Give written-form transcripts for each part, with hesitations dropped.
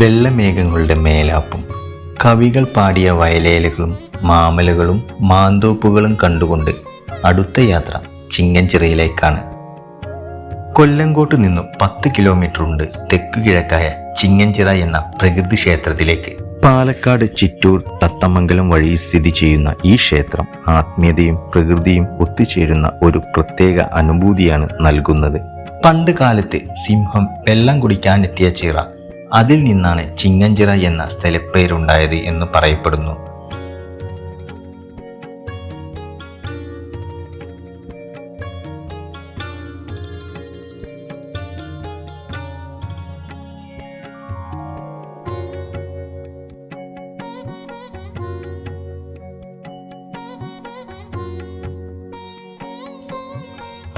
വെള്ളമേഘങ്ങളുടെ മേലാപ്പും കവികൾ പാടിയ വയലേലകളും മാമലകളും മാന്തോപ്പുകളും കണ്ടുകൊണ്ട് അടുത്ത യാത്ര ചിങ്ങഞ്ചിറയിലേക്കാണ്. കൊല്ലങ്കോട്ട് നിന്നും 10 കിലോമീറ്റർ ഉണ്ട് തെക്കു കിഴക്കായ ചിങ്ങഞ്ചിറ എന്ന പ്രകൃതി ക്ഷേത്രത്തിലേക്ക്. പാലക്കാട് ചിറ്റൂർ തത്തമംഗലം വഴി സ്ഥിതി ചെയ്യുന്ന ഈ ക്ഷേത്രം ആത്മീയതയും പ്രകൃതിയും ഒത്തുചേരുന്ന ഒരു പ്രത്യേക അനുഭൂതിയാണ് നൽകുന്നത്. പണ്ട് കാലത്ത് സിംഹം വെള്ളം കുടിക്കാനെത്തിയ ചിറ, അതിൽ നിന്നാണ് ചിങ്ങഞ്ചിറ എന്ന സ്ഥലപ്പേരുണ്ടായത് എന്ന് പറയപ്പെടുന്നു.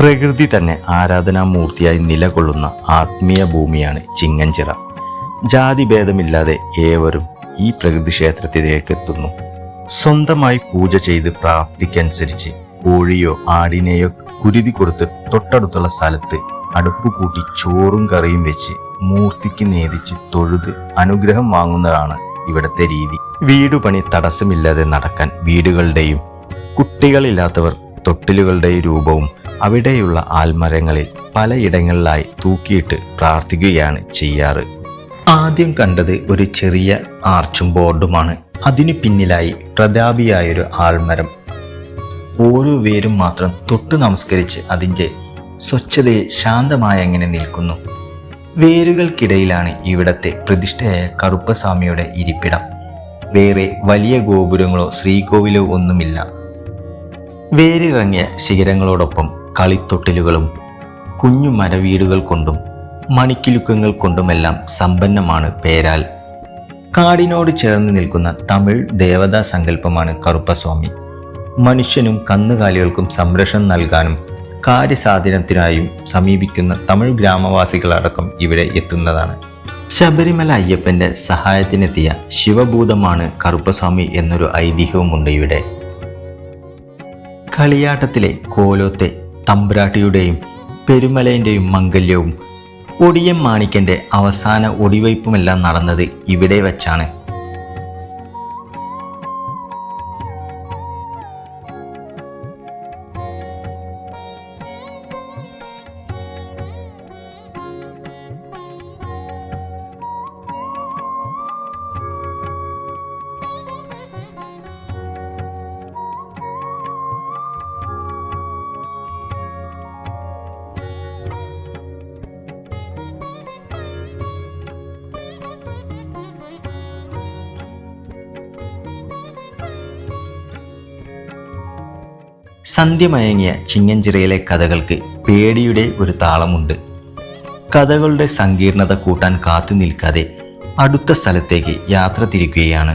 പ്രകൃതി തന്നെ ആരാധനാമൂർത്തിയായി നിലകൊള്ളുന്ന ആത്മീയ ഭൂമിയാണ് ചിങ്ങഞ്ചിറ. ജാതിഭേദമില്ലാതെ ഏവരും ഈ പ്രകൃതി ക്ഷേത്രത്തിലേക്ക് എത്തുന്നു. സ്വന്തമായി പൂജ ചെയ്ത് പ്രാപ്തിക്കനുസരിച്ച് കോഴിയോ ആടിനെയോ കുരുതി കൊടുത്ത് തൊട്ടടുത്തുള്ള സ്ഥലത്ത് അടുപ്പ് കൂട്ടി ചോറും കറിയും വെച്ച് മൂർത്തിക്ക് നേദിച്ച് തൊഴുത് അനുഗ്രഹം വാങ്ങുന്നതാണ് ഇവിടുത്തെ രീതി. വീടുപണി തടസ്സമില്ലാതെ നടക്കാൻ വീടുകളുടെയും കുട്ടികളില്ലാത്തവർ തൊട്ടിലുകളുടെയും രൂപവും അവിടെയുള്ള ആൽമരങ്ങളിൽ പലയിടങ്ങളിലായി തൂക്കിയിട്ട് പ്രാർത്ഥിക്കുകയാണ് ചെയ്യാറ്. ആദ്യം കണ്ടത് ഒരു ചെറിയ ആർച്ചും ബോർഡുമാണ്. അതിനു പിന്നിലായി പ്രതാപിയായൊരു ആൽമരം. ഓരോ വേരും മാത്രം തൊട്ട് നമസ്കരിച്ച് അതിൻ്റെ സ്വച്ഛതയിൽ ശാന്തമായി അങ്ങനെ നിൽക്കുന്നു. വേരുകൾക്കിടയിലാണ് ഇവിടത്തെ പ്രതിഷ്ഠയായ കറുപ്പസ്വാമിയുടെ ഇരിപ്പിടം. വേറെ വലിയ ഗോപുരങ്ങളോ ശ്രീകോവിലോ ഒന്നുമില്ല. വേരിറങ്ങിയ ശിഖരങ്ങളോടൊപ്പം കളിത്തൊട്ടിലുകളും കുഞ്ഞു മരവീടുകൾ കൊണ്ടും മണിക്കിലുക്കങ്ങൾ കൊണ്ടുമെല്ലാം സമ്പന്നമാണ് പേരാൽ. കാടിനോട് ചേർന്ന് നിൽക്കുന്ന തമിഴ് ദേവതാ സങ്കല്പമാണ് കറുപ്പസ്വാമി. മനുഷ്യനും കന്നുകാലികൾക്കും സംരക്ഷണം നൽകാനും കാര്യസാധനത്തിനായും സമീപിക്കുന്ന തമിഴ് ഗ്രാമവാസികളടക്കം ഇവിടെ എത്തുന്നതാണ്. ശബരിമല അയ്യപ്പന്റെ സഹായത്തിനെത്തിയ ശിവഭൂതമാണ് കറുപ്പസ്വാമി എന്നൊരു ഐതിഹ്യവുമുണ്ട് ഇവിടെ. കളിയാട്ടത്തിലെ കോലോത്തെ തമ്പ്രാട്ടിയുടെയും പെരുമലേൻ്റെയും മംഗല്യവും ഒടിയൻ മാണിക്കൻ്റെ അവസാന ഒടിവയ്പുമെല്ലാം നടന്നത് ഇവിടെ വച്ചാണ്. സന്ധ്യമയങ്ങിയ ചിങ്ങഞ്ചിറയിലെ കഥകൾക്ക് പേടിയുടെ ഒരു താളമുണ്ട്. കഥകളുടെ സങ്കീർണത കൂട്ടാൻ കാത്തു നിൽക്കാതെ അടുത്ത സ്ഥലത്തേക്ക് യാത്ര തിരിക്കുകയാണ്.